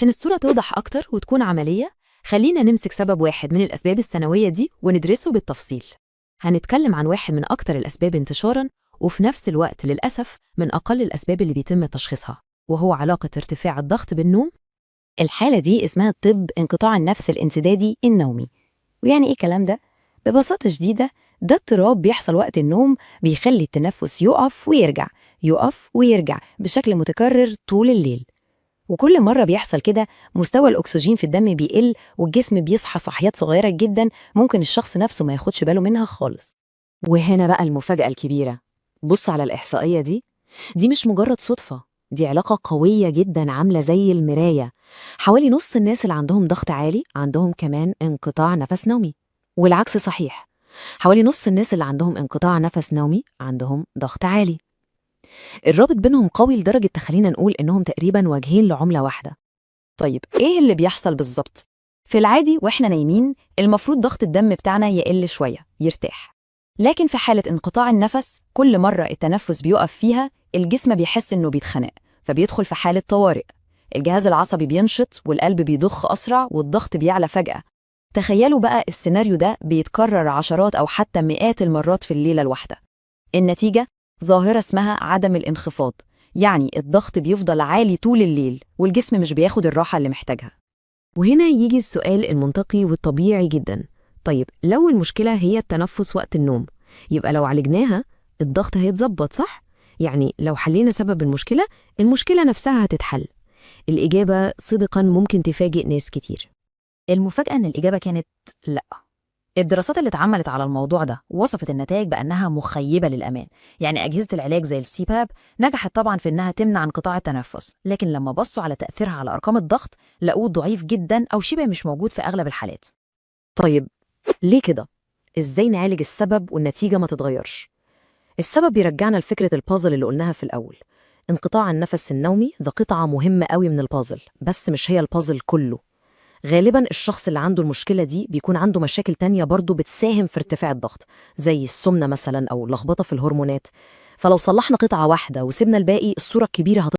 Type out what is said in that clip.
عشان الصورة توضح أكتر وتكون عملية، خلينا نمسك سبب واحد من الأسباب السنوية دي وندرسه بالتفصيل. هنتكلم عن واحد من أكتر الأسباب انتشاراً وفي نفس الوقت للأسف من أقل الأسباب اللي بيتم تشخيصها، وهو علاقة ارتفاع الضغط بالنوم. الحالة دي اسمها طب انقطاع النفس الانسدادي النومي. ويعني ايه الكلام ده؟ ببساطة شديدة، ده اضطراب بيحصل وقت النوم بيخلي التنفس يقف ويرجع، يقف ويرجع بشكل متكرر طول الليل. وكل مرة بيحصل كده مستوى الأكسجين في الدم بيقل والجسم بيصحى صحيات صغيرة جدا ممكن الشخص نفسه ما ياخدش باله منها خالص. وهنا بقى المفاجأة الكبيرة. بص على الإحصائية دي مش مجرد صدفة، دي علاقة قوية جدا عاملة زي المراية. حوالي نص الناس اللي عندهم ضغط عالي عندهم كمان انقطاع نفس نومي، والعكس صحيح، حوالي نص الناس اللي عندهم انقطاع نفس نومي عندهم ضغط عالي. الرابط بينهم قوي لدرجة تخلينا نقول إنهم تقريبا وجهين لعملة واحدة. طيب إيه اللي بيحصل بالظبط؟ في العادي وإحنا نايمين المفروض ضغط الدم بتاعنا يقل شوية، يرتاح. لكن في حالة انقطاع النفس كل مرة التنفس بيقف فيها الجسم بيحس إنه بيتخنق، فبيدخل في حالة طوارئ. الجهاز العصبي بينشط والقلب بيضخ أسرع والضغط بيعلى فجأة. تخيلوا بقى السيناريو ده بيتكرر عشرات أو حتى مئات المرات في الليلة الواحدة. النتيجة ظاهرة اسمها عدم الانخفاض، يعني الضغط بيفضل عالي طول الليل والجسم مش بياخد الراحة اللي محتاجها. وهنا يجي السؤال المنطقي والطبيعي جدا، طيب لو المشكلة هي التنفس وقت النوم، يبقى لو عالجناها الضغط هيتظبط صح؟ يعني لو حلينا سبب المشكلة نفسها هتتحل. الإجابة صدقا ممكن تفاجئ ناس كتير. المفاجأة إن الإجابة كانت لأ. الدراسات اللي اتعملت على الموضوع ده وصفت النتائج بأنها مخيبة للأمان. يعني أجهزة العلاج زي السيباب نجحت طبعا في إنها تمنع انقطاع التنفس، لكن لما بصوا على تأثيرها على أرقام الضغط لقوه ضعيف جدا أو شبه مش موجود في أغلب الحالات. طيب ليه كده؟ إزاي نعالج السبب والنتيجة ما تتغيرش؟ السبب بيرجعنا لفكرة البازل اللي قلناها في الأول. انقطاع النفس النومي ده قطعة مهمة قوي من البازل، بس مش هي البازل كله. غالباً الشخص اللي عنده المشكلة دي بيكون عنده مشاكل تانية برضو بتساهم في ارتفاع الضغط، زي السمنة مثلاً أو لخبطة في الهرمونات. فلو صلحنا قطعة واحدة وسيبنا الباقي الصورة الكبيرة